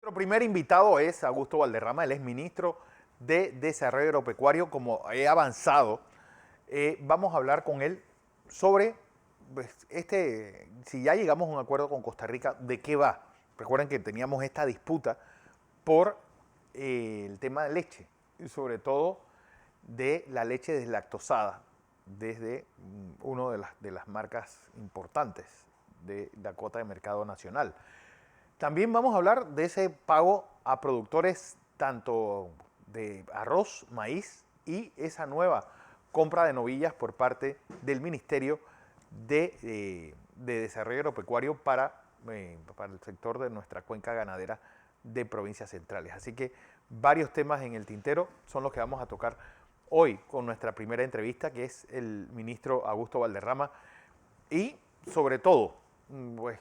Nuestro primer invitado es Augusto Valderrama, él es ministro de Desarrollo Agropecuario. Como he avanzado, vamos a hablar con él sobre pues, si ya llegamos a un acuerdo con Costa Rica, ¿de qué va? Recuerden que teníamos esta disputa por el tema de leche, y sobre todo de la leche deslactosada, desde una de las marcas importantes de la cuota de mercado nacional. También vamos a hablar de ese pago a productores tanto de arroz, maíz y esa nueva compra de novillas por parte del Ministerio de Desarrollo Agropecuario para el sector de nuestra cuenca ganadera de provincias centrales. Así que varios temas en el tintero son los que vamos a tocar hoy con nuestra primera entrevista, que es el ministro Augusto Valderrama, y sobre todo, pues,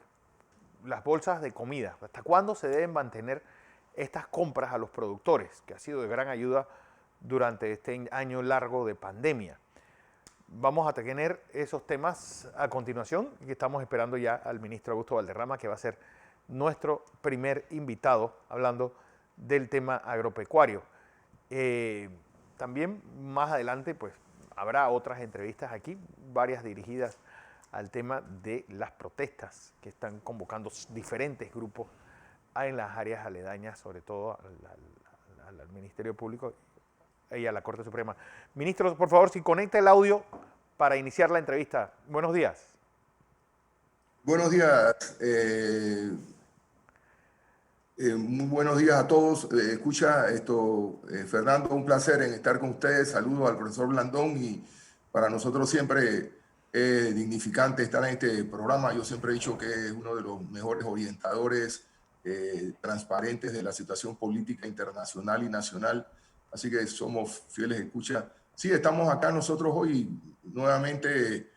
las bolsas de comida. ¿Hasta cuándo se deben mantener estas compras a los productores? Que ha sido de gran ayuda durante este año largo de pandemia. Vamos a tener esos temas a continuación y estamos esperando ya al ministro Augusto Valderrama, que va a ser nuestro primer invitado hablando del tema agropecuario. También más adelante pues habrá otras entrevistas aquí, varias dirigidas al tema de las protestas que están convocando diferentes grupos en las áreas aledañas, sobre todo al Ministerio Público y a la Corte Suprema. Ministro, por favor, si conecta el audio para iniciar la entrevista. Buenos días. Buenos días. Muy buenos días a todos. Escucha esto, Fernando, un placer en estar con ustedes. Saludos al profesor Blandón y para nosotros siempre es dignificante estar en este programa. Yo siempre he dicho que es uno de los mejores orientadores transparentes de la situación política internacional y nacional. Así que somos fieles escucha. Sí, estamos acá nosotros hoy nuevamente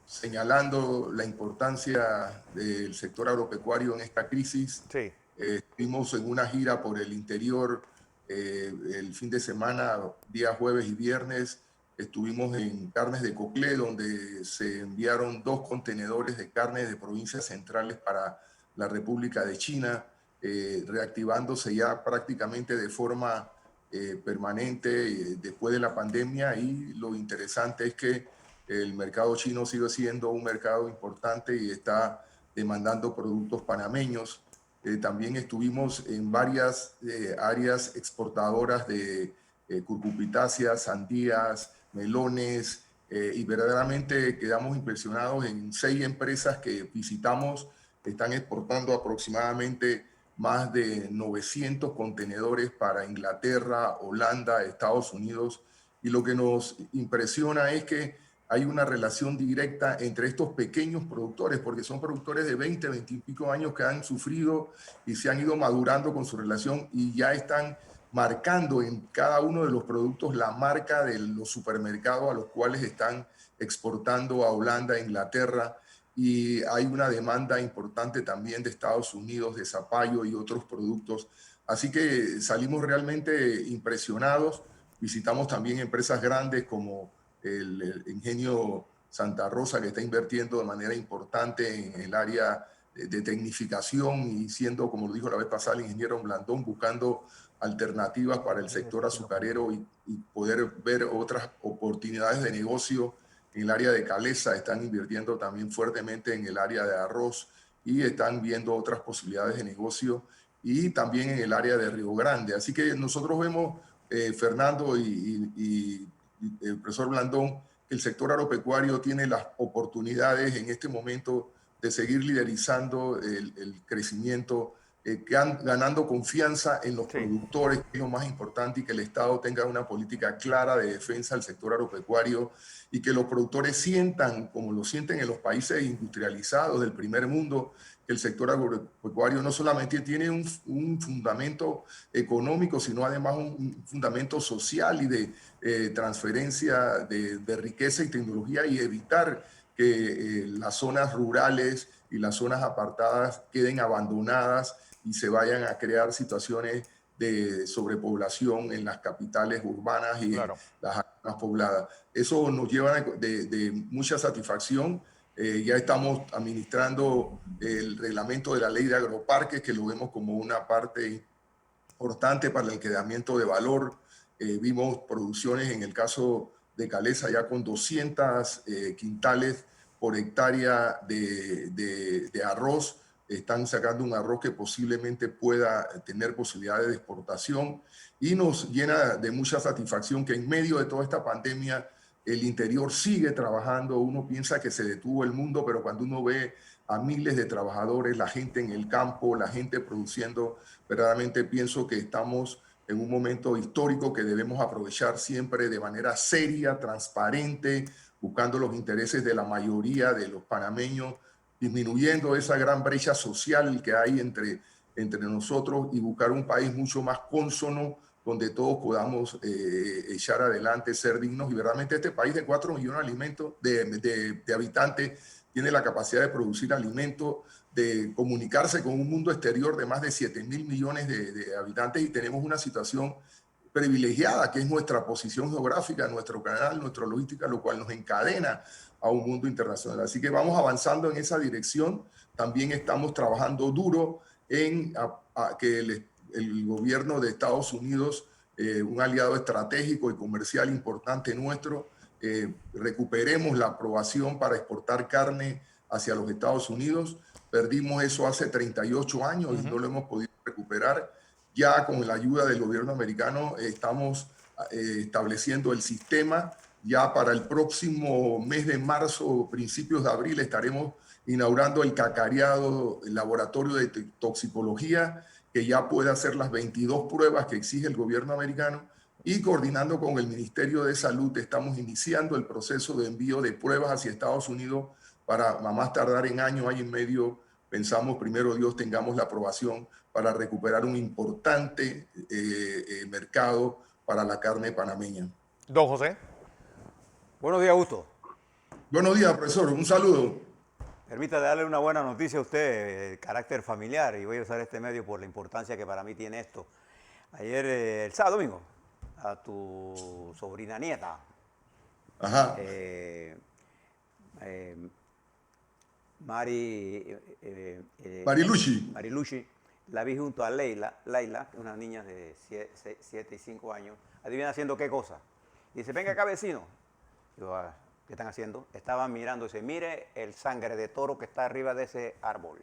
señalando la importancia del sector agropecuario en esta crisis. Sí. Estuvimos en una gira por el interior el fin de semana, día jueves y viernes. Estuvimos en Carnes de Coclé, donde se enviaron 2 contenedores de carne de provincias centrales para la República de China, reactivándose ya prácticamente de forma permanente después de la pandemia. Y lo interesante es que el mercado chino sigue siendo un mercado importante y está demandando productos panameños. También estuvimos en varias áreas exportadoras de curcupitáceas, sandías, melones, y verdaderamente quedamos impresionados en 6 empresas que visitamos. Están exportando aproximadamente más de 900 contenedores para Inglaterra, Holanda, Estados Unidos. Y lo que nos impresiona es que hay una relación directa entre estos pequeños productores, porque son productores de 20, 20 y pico años que han sufrido y se han ido madurando con su relación y ya están marcando en cada uno de los productos la marca de los supermercados a los cuales están exportando a Holanda, a Inglaterra. Y hay una demanda importante también de Estados Unidos, de zapallo y otros productos. Así que salimos realmente impresionados. Visitamos también empresas grandes como el Ingenio Santa Rosa, que está invirtiendo de manera importante en el área de tecnificación y siendo, como lo dijo la vez pasada el ingeniero Blandón, buscando alternativas para el sector azucarero y poder ver otras oportunidades de negocio. En el área de Calesa están invirtiendo también fuertemente en el área de arroz y están viendo otras posibilidades de negocio, y también en el área de Río Grande. Así que nosotros vemos, Fernando y el profesor Blandón, que el sector agropecuario tiene las oportunidades en este momento de seguir liderizando el crecimiento, ganando confianza en los productores, que es lo más importante, y que el Estado tenga una política clara de defensa del sector agropecuario y que los productores sientan, como lo sienten en los países industrializados del primer mundo, que el sector agropecuario no solamente tiene un fundamento económico, sino además un fundamento social y de transferencia de riqueza y tecnología, y evitar que las zonas rurales y las zonas apartadas queden abandonadas y se vayan a crear situaciones de sobrepoblación en las capitales urbanas y en las áreas más pobladas. Eso nos lleva de mucha satisfacción, Ya estamos administrando el reglamento de la ley de agroparques, que lo vemos como una parte importante para el incremento de valor. Vimos producciones en el caso de Calesa ya con 200 quintales por hectárea de arroz. Están sacando un arroz que posiblemente pueda tener posibilidades de exportación y nos llena de mucha satisfacción que en medio de toda esta pandemia el interior sigue trabajando. Uno piensa que se detuvo el mundo, pero cuando uno ve a miles de trabajadores, la gente en el campo, la gente produciendo, verdaderamente pienso que estamos en un momento histórico que debemos aprovechar siempre de manera seria, transparente, buscando los intereses de la mayoría de los panameños, disminuyendo esa gran brecha social que hay entre nosotros y buscar un país mucho más cónsono, donde todos podamos echar adelante, ser dignos. Y verdaderamente este país de 4 millones de habitantes tiene la capacidad de producir alimentos, de comunicarse con un mundo exterior de más de 7.000 millones de habitantes, y tenemos una situación privilegiada, que es nuestra posición geográfica, nuestro canal, nuestra logística, lo cual nos encadena a un mundo internacional. Así que vamos avanzando en esa dirección. También estamos trabajando duro en que el gobierno de Estados Unidos, un aliado estratégico y comercial importante nuestro, recuperemos la aprobación para exportar carne hacia los Estados Unidos. Perdimos eso hace 38 años y no lo hemos podido recuperar. Ya con la ayuda del gobierno americano estamos estableciendo el sistema. Ya para el próximo mes de marzo, principios de abril, estaremos inaugurando el cacareado, el laboratorio de toxicología, que ya puede hacer las 22 pruebas que exige el gobierno americano. Y coordinando con el Ministerio de Salud, estamos iniciando el proceso de envío de pruebas hacia Estados Unidos para a más tardar en año y medio. Pensamos, primero Dios, tengamos la aprobación para recuperar un importante mercado para la carne panameña. Don José. Buenos días, Augusto. Buenos días, profesor. Un saludo. Permítame darle una buena noticia a usted, de carácter familiar, y voy a usar este medio por la importancia que para mí tiene esto. Ayer, el sábado domingo, a tu sobrina nieta, Ajá. Mariluchi, la vi junto a Laila, que es una niña de 7 y 5 años. Adivina haciendo qué cosa. Dice, venga acá, vecino. Digo, ¿qué están haciendo? Estaban mirando, dice, mire el sangre de toro que está arriba de ese árbol.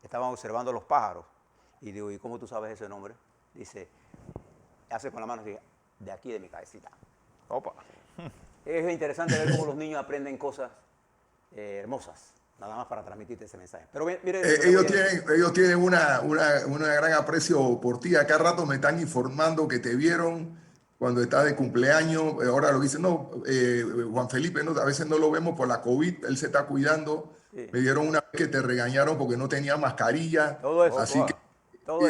Estaban observando los pájaros. Y digo, ¿y cómo tú sabes ese nombre? Dice, hace con la mano, dice, de aquí de mi cabecita. Opa. Es interesante ver cómo los niños aprenden cosas hermosas, nada más para transmitirte ese mensaje. Pero mire, ellos tienen una gran aprecio por ti. Acá rato me están informando que te vieron cuando estás de cumpleaños. Ahora lo dicen, no, Juan Felipe, no, a veces no lo vemos por la COVID, él se está cuidando. Sí. Me dieron una vez que te regañaron porque no tenía mascarilla. Todo eso. Así que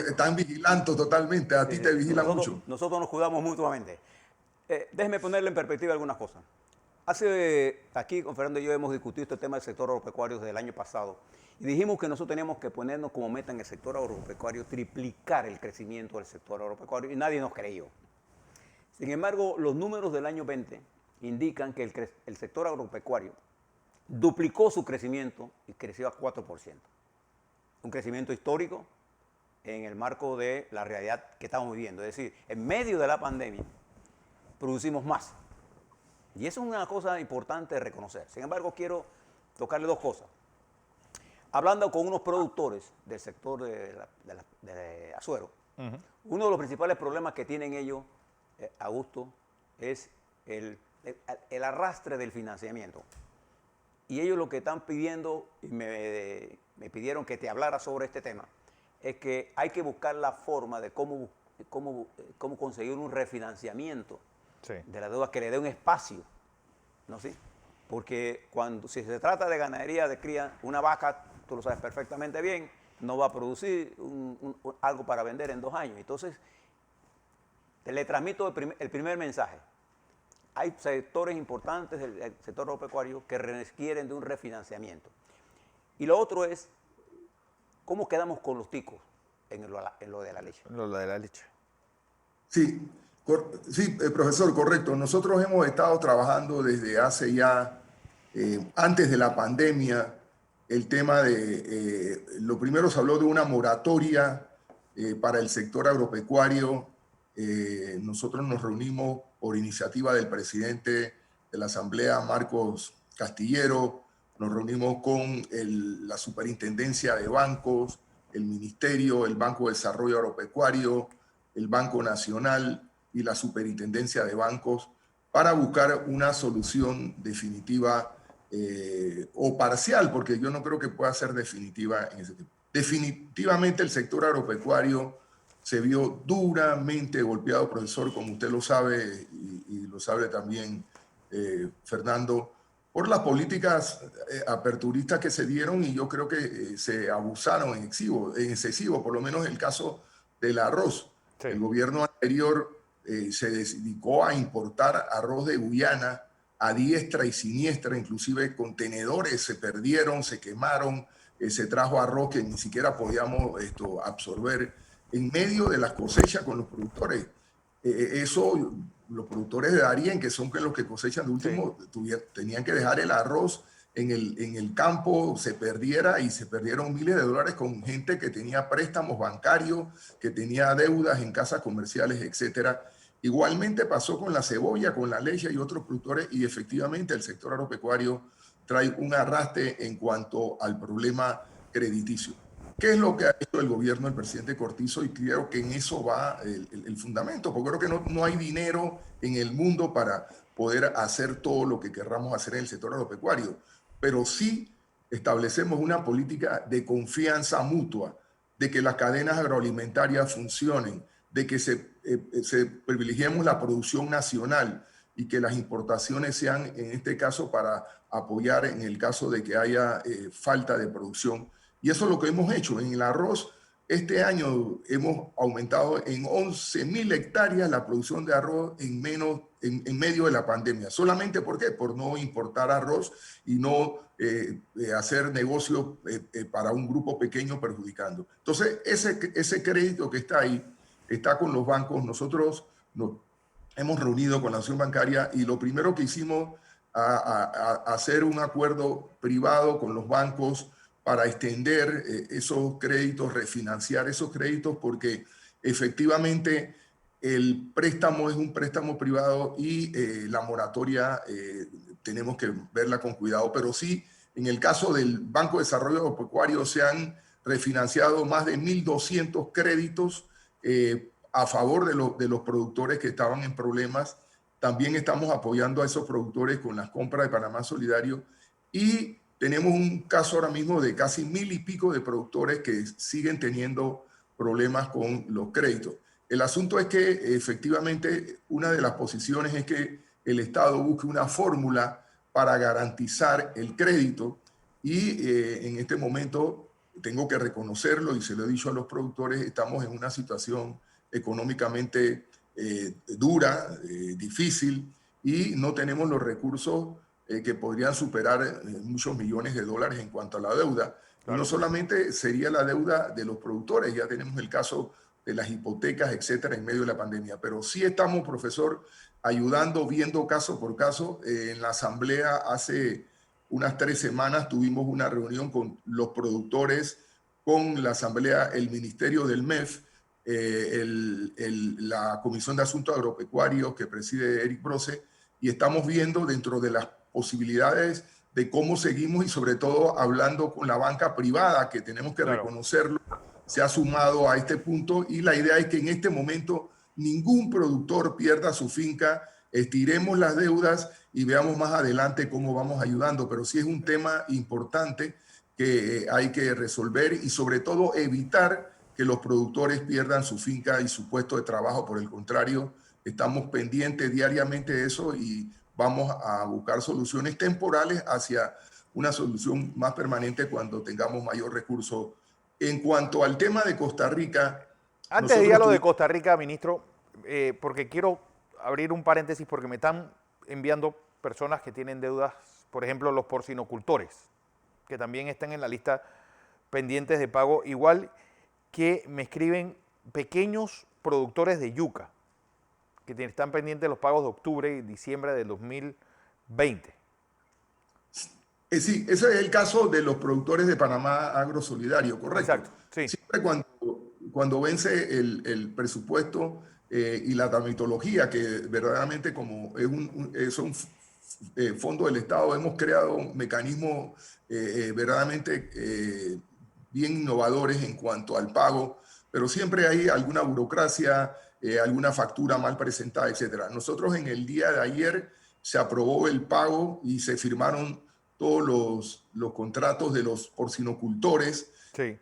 están vigilando totalmente, a ti te vigilan mucho. Nosotros nos cuidamos mutuamente. Déjeme ponerle en perspectiva algunas cosas. Aquí con Fernando y yo hemos discutido este tema del sector agropecuario desde el año pasado y dijimos que nosotros teníamos que ponernos como meta en el sector agropecuario triplicar el crecimiento del sector agropecuario y nadie nos creyó. Sin embargo, los números del año 20 indican que el sector agropecuario duplicó su crecimiento y creció a 4%. Un crecimiento histórico en el marco de la realidad que estamos viviendo. Es decir, en medio de la pandemia producimos más. Y eso es una cosa importante de reconocer. Sin embargo, quiero tocarle dos cosas. Hablando con unos productores del sector de Azuero, uno de los principales problemas que tienen ellos, Augusto, es el arrastre del financiamiento. Y ellos lo que están pidiendo, y me pidieron que te hablara sobre este tema, es que hay que buscar la forma de cómo conseguir un refinanciamiento de la deuda que le dé un espacio, ¿no? ¿Sí? Porque si se trata de ganadería de cría, una vaca, tú lo sabes perfectamente bien, no va a producir algo para vender en 2 años. Entonces, le transmito el primer mensaje. Hay sectores importantes del sector agropecuario que requieren de un refinanciamiento. Y lo otro es, ¿cómo quedamos con los ticos en lo de la leche? Lo de la leche. Sí. Sí, profesor, correcto. Nosotros hemos estado trabajando desde hace ya Antes de la pandemia, el tema lo primero se habló de una moratoria para el sector agropecuario. Nosotros nos reunimos por iniciativa del presidente de la Asamblea, Marcos Castillero, nos reunimos con la Superintendencia de Bancos, el Ministerio, el Banco de Desarrollo Agropecuario, el Banco Nacional y la Superintendencia de Bancos para buscar una solución definitiva o parcial, porque yo no creo que pueda ser definitiva en ese tiempo. Definitivamente el sector agropecuario se vio duramente golpeado, profesor, como usted lo sabe y lo sabe también Fernando, por las políticas aperturistas que se dieron, y yo creo que se abusaron en excesivo, por lo menos en el caso del arroz. Sí. El gobierno anterior se dedicó a importar arroz de Guyana a diestra y siniestra, inclusive contenedores se perdieron, se quemaron, se trajo arroz que ni siquiera podíamos absorber en medio de las cosechas con los productores. Eso, los productores de Darién, que son los que cosechan de último, sí, tenían que dejar el arroz en el campo, se perdiera, y se perdieron miles de dólares con gente que tenía préstamos bancarios, que tenía deudas en casas comerciales, etcétera. Igualmente pasó con la cebolla, con la leche y otros productores, y efectivamente el sector agropecuario trae un arrastre en cuanto al problema crediticio. ¿Qué es lo que ha hecho el gobierno del presidente Cortizo? Y creo que en eso va el fundamento, porque creo que no hay dinero en el mundo para poder hacer todo lo que querramos hacer en el sector agropecuario, pero sí establecemos una política de confianza mutua, de que las cadenas agroalimentarias funcionen, de que se privilegiemos la producción nacional y que las importaciones sean, en este caso, para apoyar en el caso de que haya falta de producción. Y eso es lo que hemos hecho. En el arroz, este año hemos aumentado en 11.000 hectáreas la producción de arroz en medio de la pandemia. ¿Solamente por qué? Por no importar arroz y no hacer negocios para un grupo pequeño perjudicando. Entonces, ese crédito que está ahí, está con los bancos. Nosotros nos hemos reunido con la Nación Bancaria y lo primero que hicimos hacer un acuerdo privado con los bancos para extender esos créditos, refinanciar esos créditos, porque efectivamente el préstamo es un préstamo privado y la moratoria tenemos que verla con cuidado. Pero sí, en el caso del Banco de Desarrollo Agropecuario se han refinanciado más de 1.200 créditos a favor de los productores que estaban en problemas. También estamos apoyando a esos productores con las compras de Panamá Solidario, y tenemos un caso ahora mismo de casi 1.000 y pico de productores que siguen teniendo problemas con los créditos. El asunto es que efectivamente una de las posiciones es que el Estado busque una fórmula para garantizar el crédito, y en este momento tengo que reconocerlo y se lo he dicho a los productores, estamos en una situación económicamente dura, difícil, y no tenemos los recursos que podrían superar muchos millones de dólares en cuanto a la deuda. Claro. Y no solamente sería la deuda de los productores, ya tenemos el caso de las hipotecas, etcétera, en medio de la pandemia. Pero sí estamos, profesor, ayudando, viendo caso por caso. En la asamblea hace unas 3 semanas tuvimos una reunión con los productores, con la asamblea, el Ministerio del MEF, la Comisión de Asuntos Agropecuarios que preside Eric Brose, y estamos viendo dentro de las posibilidades de cómo seguimos, y sobre todo hablando con la banca privada, que tenemos que reconocerlo, se ha sumado a este punto, y la idea es que en este momento ningún productor pierda su finca, estiremos las deudas y veamos más adelante cómo vamos ayudando, pero sí es un tema importante que hay que resolver, y sobre todo evitar que los productores pierdan su finca y su puesto de trabajo. Por el contrario, estamos pendientes diariamente de eso y vamos a buscar soluciones temporales hacia una solución más permanente cuando tengamos mayor recurso. En cuanto al tema de Costa Rica... Antes de ir a lo de Costa Rica, ministro, porque quiero abrir un paréntesis, porque me están enviando personas que tienen deudas, por ejemplo, los porcinocultores, que también están en la lista pendientes de pago, igual que me escriben pequeños productores de yuca, que están pendientes de los pagos de octubre y diciembre del 2020. Sí, ese es el caso de los productores de Panamá Agrosolidario, correcto. Exacto, sí, Siempre cuando vence el presupuesto y la tramitología, que verdaderamente como son fondos del Estado, hemos creado mecanismos verdaderamente bien innovadores en cuanto al pago, pero siempre hay alguna burocracia, alguna factura mal presentada, etcétera. Nosotros en el día de ayer se aprobó el pago y se firmaron todos los contratos de los porcinocultores sí.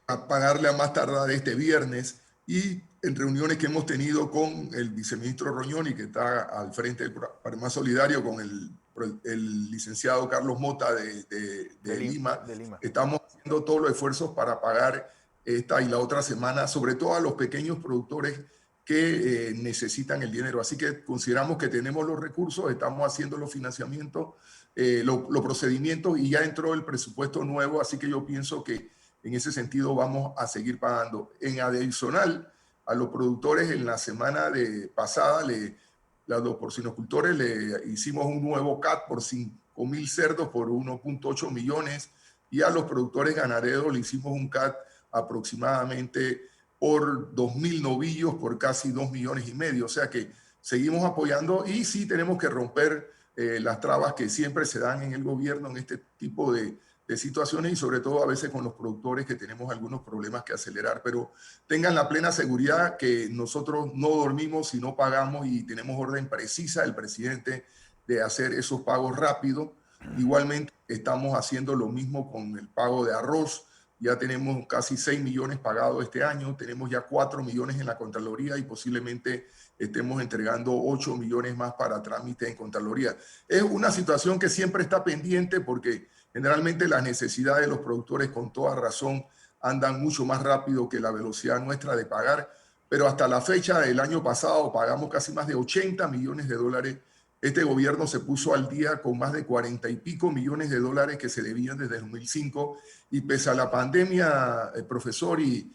a pagarle a más tardar este viernes y en reuniones que hemos tenido con el viceministro Roñoni, que está al frente del Panamá Solidario, con el licenciado Carlos Mota de Lima, De Lima. estamos haciendo todos los esfuerzos para pagar esta y la otra semana, sobre todo a los pequeños productores que necesitan el dinero. Así que consideramos que tenemos los recursos, estamos haciendo los financiamientos, los procedimientos y ya entró el presupuesto nuevo, así que yo pienso que en ese sentido vamos a seguir pagando. En adicional, a los productores en la semana pasada, a los porcinocultores le hicimos un nuevo CAT por 5.000 cerdos por 1.8 millones y a los productores ganaderos le hicimos un CAT aproximadamente por 2.000 novillos por casi 2,5 millones. O sea que seguimos apoyando y sí tenemos que romper las trabas que siempre se dan en el gobierno en este tipo de situaciones y sobre todo a veces con los productores que tenemos algunos problemas que acelerar, pero tengan la plena seguridad que nosotros no dormimos y no pagamos y tenemos orden precisa del presidente de hacer esos pagos rápidos. Igualmente estamos haciendo lo mismo con el pago de arroz. Ya tenemos casi 6 millones pagados este año, tenemos ya 4 millones en la Contraloría y posiblemente estemos entregando 8 millones más para trámite en Contraloría. Es una situación que siempre está pendiente porque generalmente las necesidades de los productores con toda razón andan mucho más rápido que la velocidad nuestra de pagar, pero hasta la fecha del año pasado pagamos casi más de 80 millones de dólares. Este gobierno se puso al día con más de 40 y pico millones de dólares que se debían desde 2005 y pese a la pandemia, el profesor y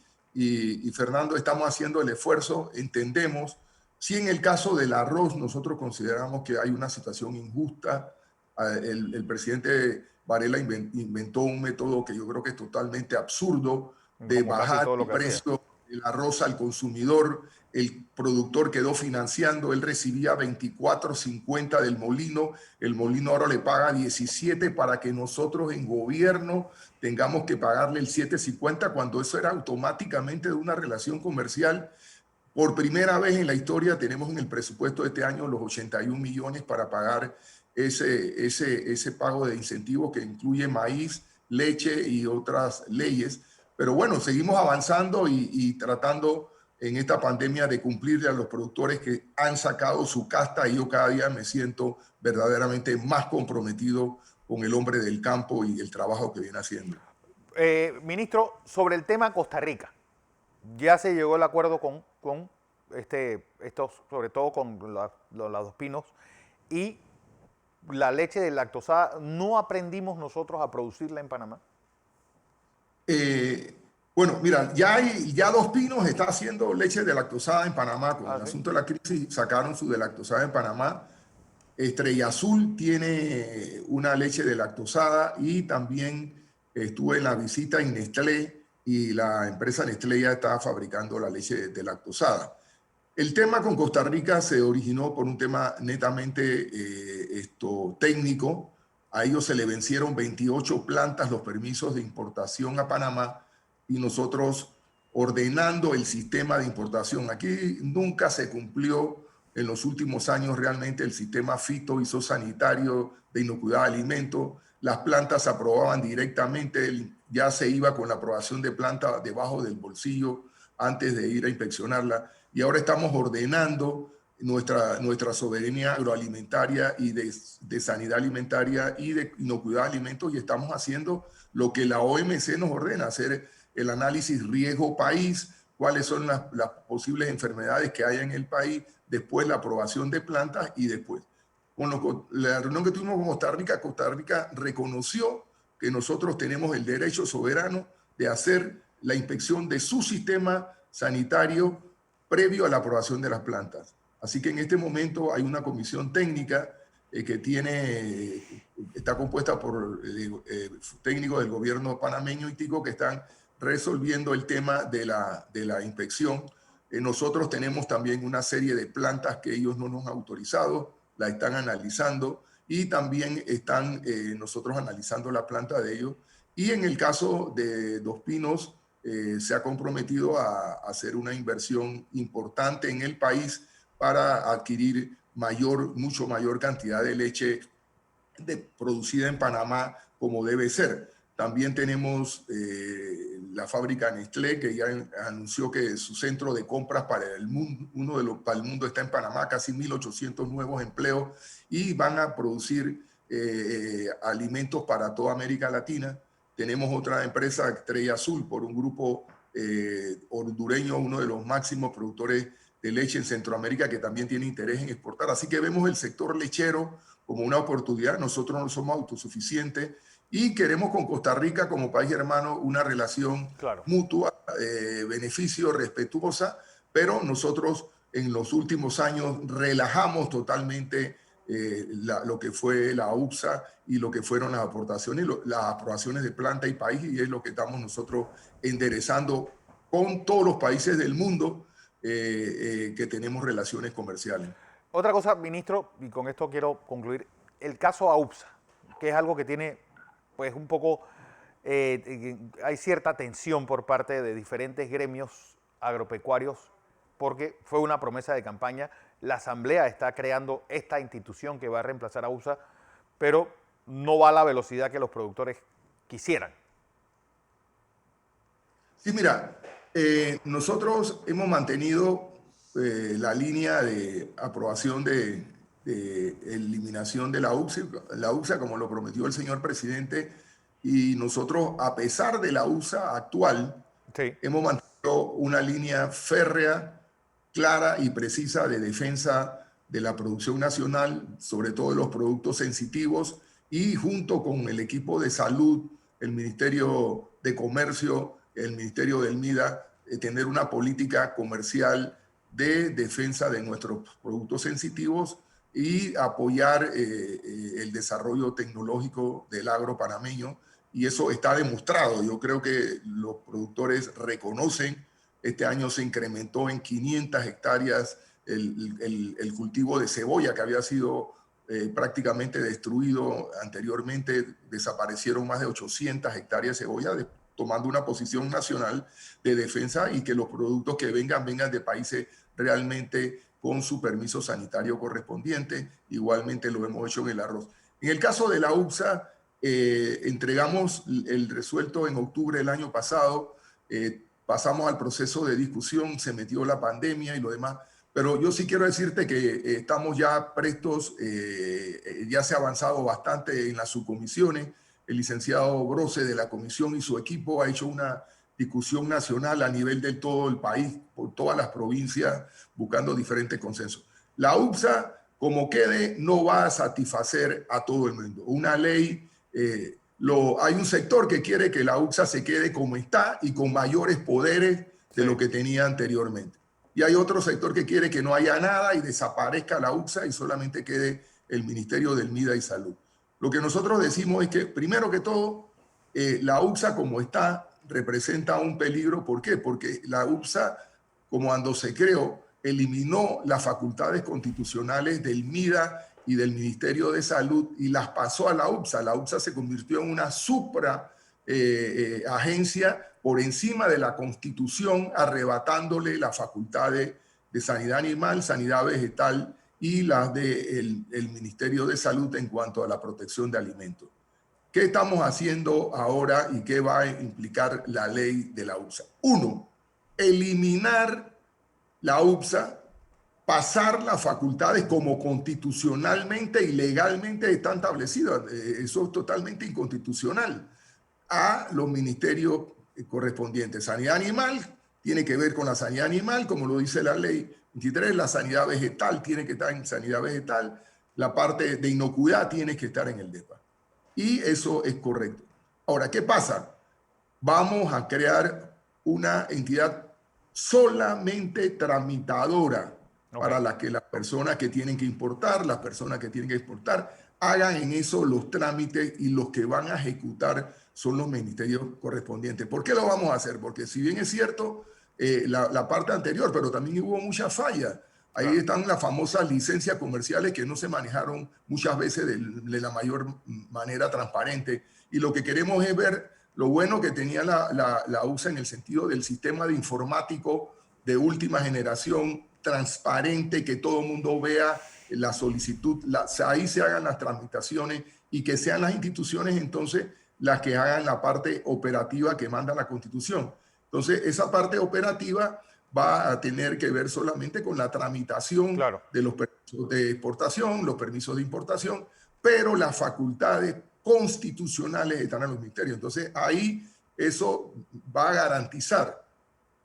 Fernando, estamos haciendo el esfuerzo, entendemos. Si en el caso del arroz nosotros consideramos que hay una situación injusta, el presidente Varela inventó un método que yo creo que es totalmente absurdo de Como casi bajar todo lo el que hacía. precio del arroz al consumidor. El productor quedó financiando, él recibía 24.50 del molino, el molino ahora le paga 17 para que nosotros en gobierno tengamos que pagarle el 7.50 cuando eso era automáticamente de una relación comercial. Por primera vez en la historia tenemos en el presupuesto de este año los 81 millones para pagar ese pago de incentivos que incluye maíz, leche y otras leyes. Pero bueno, seguimos avanzando y tratando en esta pandemia de cumplirle a los productores que han sacado su casta y yo cada día me siento verdaderamente más comprometido con el hombre del campo y el trabajo que viene haciendo. Ministro, sobre el tema Costa Rica, ya se llegó el acuerdo con estos, sobre todo con los Dos Pinos, y la leche de lactosada, ¿no aprendimos nosotros a producirla en Panamá? Bueno, mira, ya Dos Pinos está haciendo leche de lactosada en Panamá. Con Ah, el sí. asunto de la crisis sacaron su de lactosada en Panamá. Estrella Azul tiene una leche de lactosada y también estuve en la visita en Nestlé y la empresa Nestlé ya está fabricando la leche de lactosada. El tema con Costa Rica se originó por un tema netamente técnico. A ellos se le vencieron 28 plantas los permisos de importación a Panamá y nosotros ordenando el sistema de importación. Aquí nunca se cumplió en los últimos años realmente el sistema fito y sanitario de inocuidad de alimentos. Las plantas se aprobaban directamente, ya se iba con la aprobación de planta debajo del bolsillo antes de ir a inspeccionarla. Y ahora estamos ordenando nuestra soberanía agroalimentaria y de sanidad alimentaria y de inocuidad de alimentos y estamos haciendo lo que la OMC nos ordena, hacer el análisis riesgo país, cuáles son las posibles enfermedades que hay en el país, después la aprobación de plantas y después. La reunión que tuvimos con Costa Rica reconoció que nosotros tenemos el derecho soberano de hacer la inspección de su sistema sanitario previo a la aprobación de las plantas. Así que en este momento hay una comisión técnica está compuesta por técnicos del gobierno panameño y tico que están resolviendo el tema de la inspección. Nosotros tenemos también una serie de plantas que ellos no nos han autorizado, la están analizando y también están nosotros analizando la planta de ellos. Y en el caso de Dos Pinos, se ha comprometido a hacer una inversión importante en el país para adquirir mucho mayor cantidad de leche producida en Panamá como debe ser. También tenemos la fábrica Nestlé, que ya anunció que su centro de compras para el mundo, para el mundo está en Panamá, casi 1.800 nuevos empleos, y van a producir alimentos para toda América Latina. Tenemos otra empresa, Estrella Azul, por un grupo hondureño, uno de los máximos productores de leche en Centroamérica, que también tiene interés en exportar. Así que vemos el sector lechero como una oportunidad. Nosotros no somos autosuficientes y queremos con Costa Rica como país hermano una relación mutua, beneficio, respetuosa, pero nosotros en los últimos años relajamos totalmente lo que fue la UPSA y lo que fueron las aportaciones, las aprobaciones de planta y país, y es lo que estamos nosotros enderezando con todos los países del mundo que tenemos relaciones comerciales. Otra cosa, ministro, y con esto quiero concluir, el caso AUPSA, que es algo que tiene, pues un poco, hay cierta tensión por parte de diferentes gremios agropecuarios, porque fue una promesa de campaña. La Asamblea está creando esta institución que va a reemplazar a AUPSA, pero no va a la velocidad que los productores quisieran. Sí, mira, nosotros hemos mantenido la línea de aprobación de eliminación de la UPSA, como lo prometió el señor presidente, y nosotros, a pesar de la UPSA actual, hemos mantenido una línea férrea, clara y precisa de defensa de la producción nacional, sobre todo de los productos sensitivos, y junto con el equipo de salud, el Ministerio de Comercio, el Ministerio del MIDA, tener una política comercial de defensa de nuestros productos sensitivos y apoyar el desarrollo tecnológico del agro panameño. Y eso está demostrado. Yo creo que los productores reconocen. Este año se incrementó en 500 hectáreas el cultivo de cebolla, que había sido prácticamente destruido anteriormente. Desaparecieron más de 800 hectáreas de cebolla, tomando una posición nacional de defensa, y que los productos que vengan de países realmente con su permiso sanitario correspondiente. Igualmente lo hemos hecho en el arroz. En el caso de la UPSA, entregamos el resuelto en octubre del año pasado, pasamos al proceso de discusión, se metió la pandemia y lo demás, pero yo sí quiero decirte que estamos ya prestos, ya se ha avanzado bastante en las subcomisiones. El licenciado Brose de la comisión y su equipo ha hecho una discusión nacional a nivel de todo el país, por todas las provincias, buscando diferentes consensos. La UPSA, como quede, no va a satisfacer a todo el mundo. Una ley, hay un sector que quiere que la UPSA se quede como está y con mayores poderes de lo que tenía anteriormente. Y hay otro sector que quiere que no haya nada y desaparezca la UPSA y solamente quede el Ministerio del MIDA y Salud. Lo que nosotros decimos es que, primero que todo, la UPSA como está representa un peligro. ¿Por qué? Porque la UPSA, como cuando se creó, eliminó las facultades constitucionales del MIDA y del Ministerio de Salud y las pasó a la UPSA. La UPSA se convirtió en una agencia por encima de la Constitución, arrebatándole las facultades de sanidad animal, sanidad vegetal y las del Ministerio de Salud en cuanto a la protección de alimentos. ¿Qué estamos haciendo ahora y qué va a implicar la ley de la UPSA? Uno, eliminar la UPSA, pasar las facultades como constitucionalmente y legalmente están establecidas. Eso es totalmente inconstitucional. A los ministerios correspondientes. Sanidad animal tiene que ver con la sanidad animal, como lo dice la ley 23. La sanidad vegetal tiene que estar en sanidad vegetal. La parte de inocuidad tiene que estar en el DEPA. Y eso es correcto. Ahora, ¿qué pasa? Vamos a crear una entidad solamente tramitadora Ok. para que las personas que tienen que importar, las personas que tienen que exportar, hagan en eso los trámites y los que van a ejecutar son los ministerios correspondientes. ¿Por qué lo vamos a hacer? Porque si bien es cierto la parte anterior, pero también hubo muchas fallas. Ahí Claro. están las famosas licencias comerciales que no se manejaron muchas veces de la mayor manera transparente. Y lo que queremos es ver lo bueno que tenía la USA en el sentido del sistema de informático de última generación, transparente, que todo el mundo vea la solicitud, ahí se hagan las tramitaciones y que sean las instituciones entonces las que hagan la parte operativa que manda la Constitución. Entonces, esa parte operativa va a tener que ver solamente con la tramitación Claro. de los permisos de exportación, los permisos de importación, pero las facultades constitucionales están en los ministerios. Entonces, ahí eso va a garantizar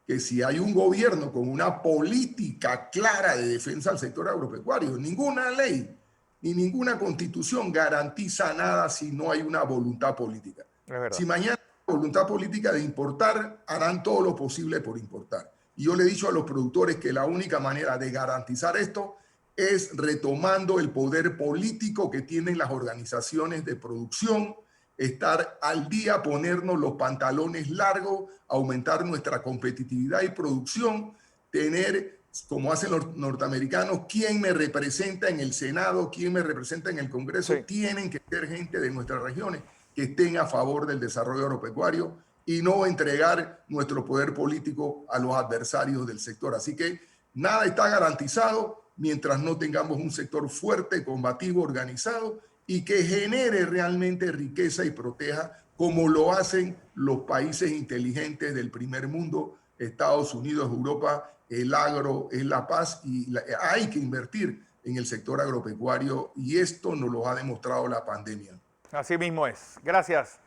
que si hay un gobierno con una política clara de defensa al sector agropecuario, ninguna ley ni ninguna constitución garantiza nada si no hay una voluntad política. Es verdad. Si mañana hay voluntad política de importar, harán todo lo posible por importar. Y yo le he dicho a los productores que la única manera de garantizar esto es retomando el poder político que tienen las organizaciones de producción, estar al día, ponernos los pantalones largos, aumentar nuestra competitividad y producción, tener, como hacen los norteamericanos, quién me representa en el Senado, quién me representa en el Congreso. Sí. Tienen que ser gente de nuestras regiones que estén a favor del desarrollo agropecuario y no entregar nuestro poder político a los adversarios del sector. Así que nada está garantizado mientras no tengamos un sector fuerte, combativo, organizado y que genere realmente riqueza y proteja como lo hacen los países inteligentes del primer mundo, Estados Unidos, Europa. El agro es la paz y hay que invertir en el sector agropecuario y esto nos lo ha demostrado la pandemia. Así mismo es. Gracias,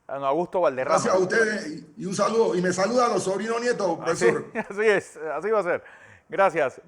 don Augusto Valderrama. Gracias a ustedes y un saludo. Y me saluda a los sobrinos nietos, Así, profesor. así es, así va a ser. Gracias.